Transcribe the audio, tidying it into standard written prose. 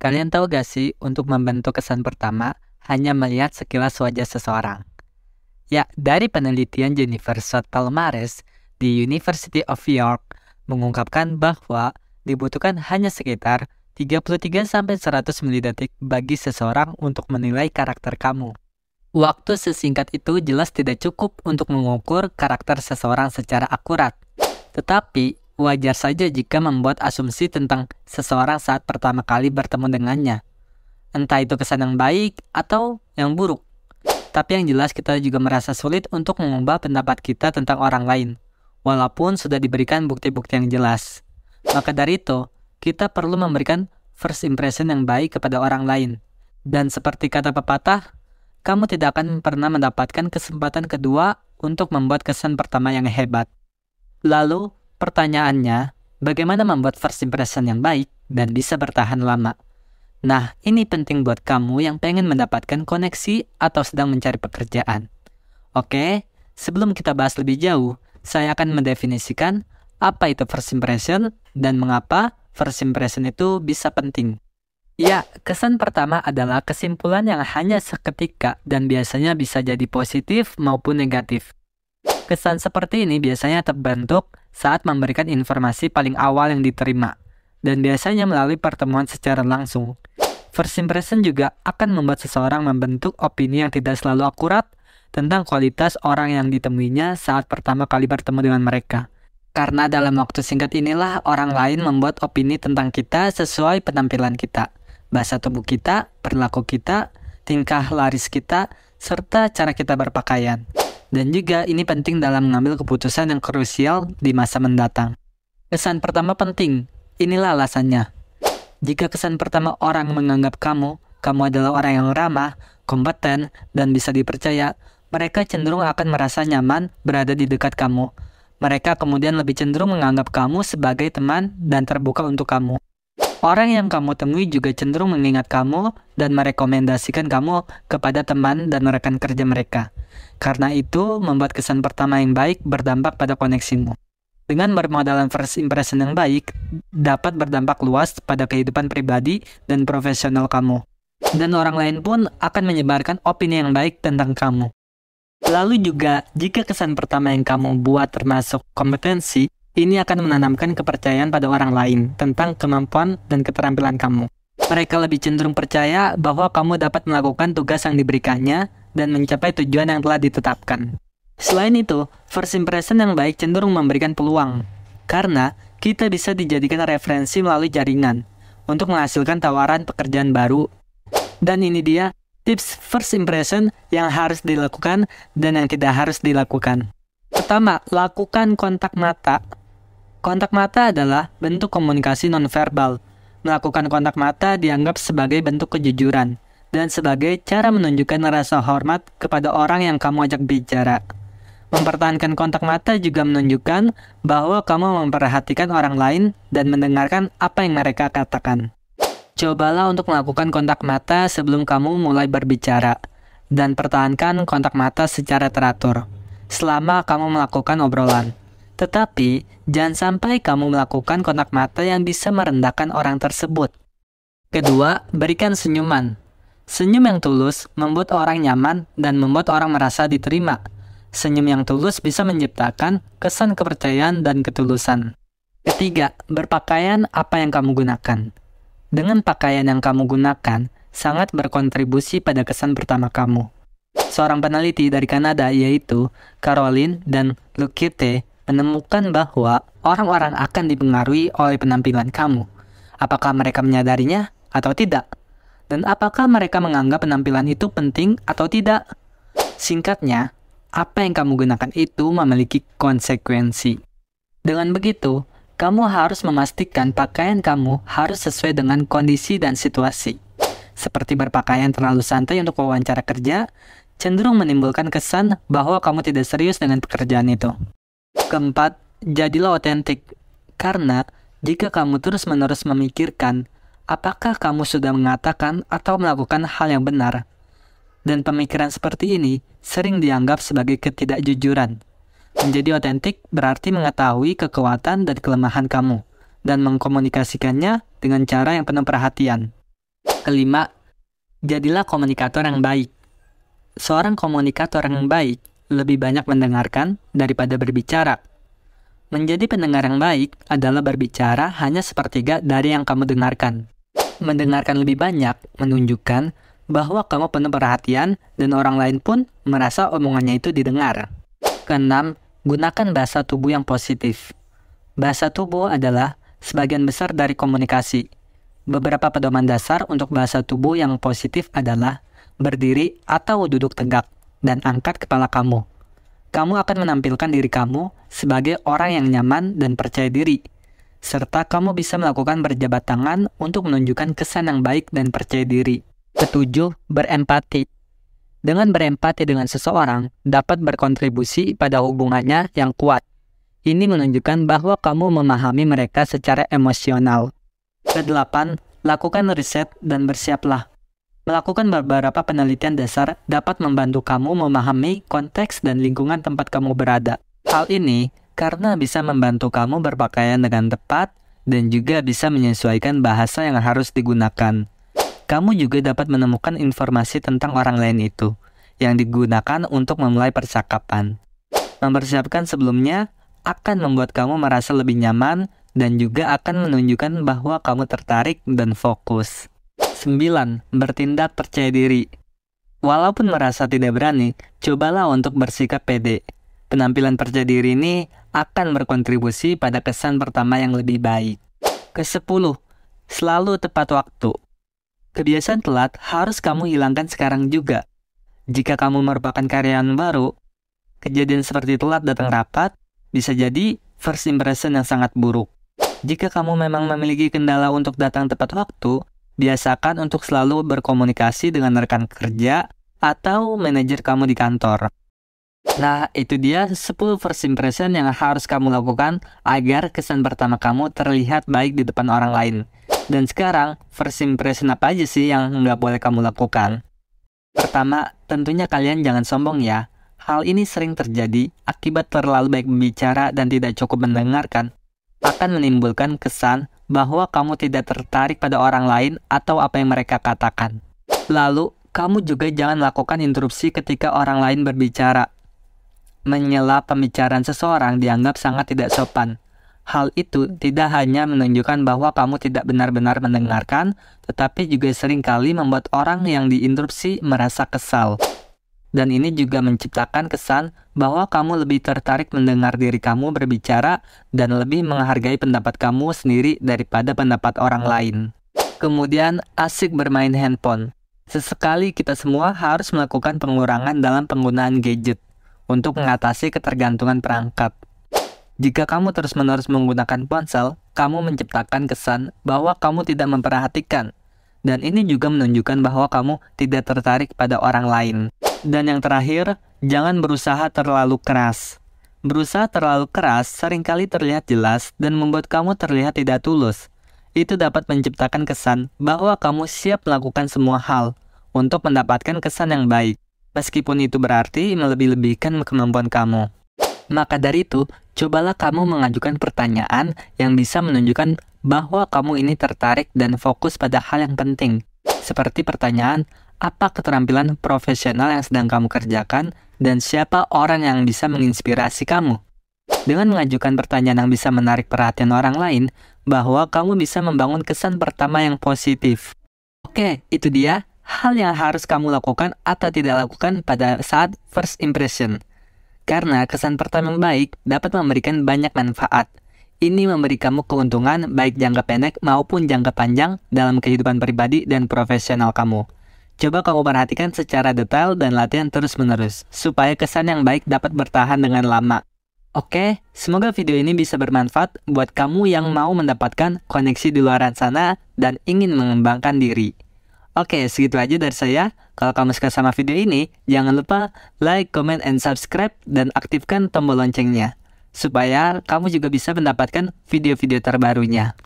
Kalian tahu gak sih, untuk membentuk kesan pertama, hanya melihat sekilas wajah seseorang? Ya, dari penelitian Jennifer Palomares di University of York mengungkapkan bahwa dibutuhkan hanya sekitar 33-100 milidetik bagi seseorang untuk menilai karakter kamu. Waktu sesingkat itu jelas tidak cukup untuk mengukur karakter seseorang secara akurat. Tetapi, wajar saja jika membuat asumsi tentang seseorang saat pertama kali bertemu dengannya. Entah itu kesan yang baik atau yang buruk. Tapi yang jelas kita juga merasa sulit untuk mengubah pendapat kita tentang orang lain, walaupun sudah diberikan bukti-bukti yang jelas. Maka dari itu, kita perlu memberikan first impression yang baik kepada orang lain. Dan seperti kata pepatah, kamu tidak akan pernah mendapatkan kesempatan kedua untuk membuat kesan pertama yang hebat. Lalu, pertanyaannya, bagaimana membuat first impression yang baik dan bisa bertahan lama? Nah, ini penting buat kamu yang pengen mendapatkan koneksi atau sedang mencari pekerjaan. Oke, sebelum kita bahas lebih jauh, saya akan mendefinisikan apa itu first impression dan mengapa first impression itu bisa penting. Ya, kesan pertama adalah kesimpulan yang hanya seketika dan biasanya bisa jadi positif maupun negatif. Kesan seperti ini biasanya terbentuk saat memberikan informasi paling awal yang diterima, dan biasanya melalui pertemuan secara langsung. First impression juga akan membuat seseorang membentuk opini yang tidak selalu akurat tentang kualitas orang yang ditemuinya saat pertama kali bertemu dengan mereka. Karena dalam waktu singkat inilah orang lain membuat opini tentang kita sesuai penampilan kita, bahasa tubuh kita, perilaku kita, tingkah laris kita, serta cara kita berpakaian. Dan juga ini penting dalam mengambil keputusan yang krusial di masa mendatang. Kesan pertama penting, inilah alasannya. Jika kesan pertama orang menganggap kamu adalah orang yang ramah, kompeten, dan bisa dipercaya, mereka cenderung akan merasa nyaman berada di dekat kamu. Mereka kemudian lebih cenderung menganggap kamu sebagai teman dan terbuka untuk kamu. Orang yang kamu temui juga cenderung mengingat kamu dan merekomendasikan kamu kepada teman dan rekan kerja mereka. Karena itu, membuat kesan pertama yang baik berdampak pada koneksimu. Dengan bermodalkan first impression yang baik, dapat berdampak luas pada kehidupan pribadi dan profesional kamu. Dan orang lain pun akan menyebarkan opini yang baik tentang kamu. Lalu juga, jika kesan pertama yang kamu buat termasuk kompetensi, ini akan menanamkan kepercayaan pada orang lain tentang kemampuan dan keterampilan kamu. Mereka lebih cenderung percaya bahwa kamu dapat melakukan tugas yang diberikannya dan mencapai tujuan yang telah ditetapkan. Selain itu, first impression yang baik cenderung memberikan peluang, karena kita bisa dijadikan referensi melalui jaringan untuk menghasilkan tawaran pekerjaan baru. Dan ini dia tips first impression yang harus dilakukan dan yang tidak harus dilakukan. Pertama, lakukan kontak mata. Kontak mata adalah bentuk komunikasi nonverbal. Melakukan kontak mata dianggap sebagai bentuk kejujuran dan sebagai cara menunjukkan rasa hormat kepada orang yang kamu ajak bicara. Mempertahankan kontak mata juga menunjukkan bahwa kamu memperhatikan orang lain dan mendengarkan apa yang mereka katakan. Cobalah untuk melakukan kontak mata sebelum kamu mulai berbicara, dan pertahankan kontak mata secara teratur selama kamu melakukan obrolan. Tetapi, jangan sampai kamu melakukan kontak mata yang bisa merendahkan orang tersebut. Kedua, berikan senyuman. Senyum yang tulus membuat orang nyaman dan membuat orang merasa diterima. Senyum yang tulus bisa menciptakan kesan kepercayaan dan ketulusan. Ketiga, berpakaian apa yang kamu gunakan. Dengan pakaian yang kamu gunakan, sangat berkontribusi pada kesan pertama kamu. Seorang peneliti dari Kanada yaitu Caroline dan Lukite menemukan bahwa orang-orang akan dipengaruhi oleh penampilan kamu. Apakah mereka menyadarinya atau tidak? Dan apakah mereka menganggap penampilan itu penting atau tidak? Singkatnya, apa yang kamu gunakan itu memiliki konsekuensi. Dengan begitu, kamu harus memastikan pakaian kamu harus sesuai dengan kondisi dan situasi. Seperti berpakaian terlalu santai untuk wawancara kerja, cenderung menimbulkan kesan bahwa kamu tidak serius dengan pekerjaan itu. Keempat, jadilah otentik. Karena jika kamu terus-menerus memikirkan apakah kamu sudah mengatakan atau melakukan hal yang benar, dan pemikiran seperti ini sering dianggap sebagai ketidakjujuran. Menjadi otentik berarti mengetahui kekuatan dan kelemahan kamu, dan mengkomunikasikannya dengan cara yang penuh perhatian. Kelima, jadilah komunikator yang baik. Seorang komunikator yang baik lebih banyak mendengarkan daripada berbicara. Menjadi pendengar yang baik adalah berbicara hanya sepertiga dari yang kamu dengarkan. Mendengarkan lebih banyak menunjukkan bahwa kamu penuh perhatian dan orang lain pun merasa omongannya itu didengar. Keenam, gunakan bahasa tubuh yang positif. Bahasa tubuh adalah sebagian besar dari komunikasi. Beberapa pedoman dasar untuk bahasa tubuh yang positif adalah berdiri atau duduk tegak dan angkat kepala kamu. Kamu akan menampilkan diri kamu sebagai orang yang nyaman dan percaya diri, serta kamu bisa melakukan berjabat tangan untuk menunjukkan kesan yang baik dan percaya diri. Ketujuh, berempati. Dengan berempati dengan seseorang dapat berkontribusi pada hubungannya yang kuat. Ini menunjukkan bahwa kamu memahami mereka secara emosional. Kedelapan, lakukan riset dan bersiaplah. Melakukan beberapa penelitian dasar dapat membantu kamu memahami konteks dan lingkungan tempat kamu berada. Hal ini karena bisa membantu kamu berpakaian dengan tepat dan juga bisa menyesuaikan bahasa yang harus digunakan. Kamu juga dapat menemukan informasi tentang orang lain itu yang digunakan untuk memulai percakapan. Mempersiapkan sebelumnya akan membuat kamu merasa lebih nyaman dan juga akan menunjukkan bahwa kamu tertarik dan fokus. 9. Bertindak percaya diri. Walaupun merasa tidak berani, cobalah untuk bersikap pede. Penampilan percaya diri ini akan berkontribusi pada kesan pertama yang lebih baik. Ke-10. Selalu tepat waktu. Kebiasaan telat harus kamu hilangkan sekarang juga. Jika kamu merupakan karyawan baru, kejadian seperti telat datang rapat bisa jadi first impression yang sangat buruk. Jika kamu memang memiliki kendala untuk datang tepat waktu, biasakan untuk selalu berkomunikasi dengan rekan kerja atau manajer kamu di kantor. Nah, itu dia 10 first impression yang harus kamu lakukan agar kesan pertama kamu terlihat baik di depan orang lain. Dan sekarang, first impression apa aja sih yang nggak boleh kamu lakukan? Pertama, tentunya kalian jangan sombong ya. Hal ini sering terjadi akibat terlalu baik berbicara dan tidak cukup mendengarkan. Akan menimbulkan kesan bahwa kamu tidak tertarik pada orang lain atau apa yang mereka katakan. Lalu, kamu juga jangan lakukan interupsi ketika orang lain berbicara. Menyela pembicaraan seseorang dianggap sangat tidak sopan. Hal itu tidak hanya menunjukkan bahwa kamu tidak benar-benar mendengarkan, tetapi juga seringkali membuat orang yang diinterupsi merasa kesal. Dan ini juga menciptakan kesan bahwa kamu lebih tertarik mendengar diri kamu berbicara dan lebih menghargai pendapat kamu sendiri daripada pendapat orang lain. Kemudian, asik bermain handphone. Sesekali kita semua harus melakukan pengurangan dalam penggunaan gadget untuk mengatasi ketergantungan perangkat. Jika kamu terus-menerus menggunakan ponsel, kamu menciptakan kesan bahwa kamu tidak memperhatikan. Dan ini juga menunjukkan bahwa kamu tidak tertarik pada orang lain. Dan yang terakhir, jangan berusaha terlalu keras. Berusaha terlalu keras seringkali terlihat jelas dan membuat kamu terlihat tidak tulus. Itu dapat menciptakan kesan bahwa kamu siap melakukan semua hal untuk mendapatkan kesan yang baik, meskipun itu berarti melebih-lebihkan kemampuan kamu. Maka dari itu, cobalah kamu mengajukan pertanyaan yang bisa menunjukkan bahwa kamu ini tertarik dan fokus pada hal yang penting. Seperti pertanyaan, apa keterampilan profesional yang sedang kamu kerjakan dan siapa orang yang bisa menginspirasi kamu? Dengan mengajukan pertanyaan yang bisa menarik perhatian orang lain, bahwa kamu bisa membangun kesan pertama yang positif. Oke, itu dia hal yang harus kamu lakukan atau tidak lakukan pada saat first impression. Karena kesan pertama yang baik dapat memberikan banyak manfaat. Ini memberi kamu keuntungan baik jangka pendek maupun jangka panjang dalam kehidupan pribadi dan profesional kamu. Coba kamu perhatikan secara detail dan latihan terus-menerus, supaya kesan yang baik dapat bertahan dengan lama. Oke, semoga video ini bisa bermanfaat buat kamu yang mau mendapatkan koneksi di luar sana dan ingin mengembangkan diri. Oke, segitu aja dari saya. Kalau kamu suka sama video ini, jangan lupa like, comment, and subscribe, dan aktifkan tombol loncengnya, supaya kamu juga bisa mendapatkan video-video terbarunya.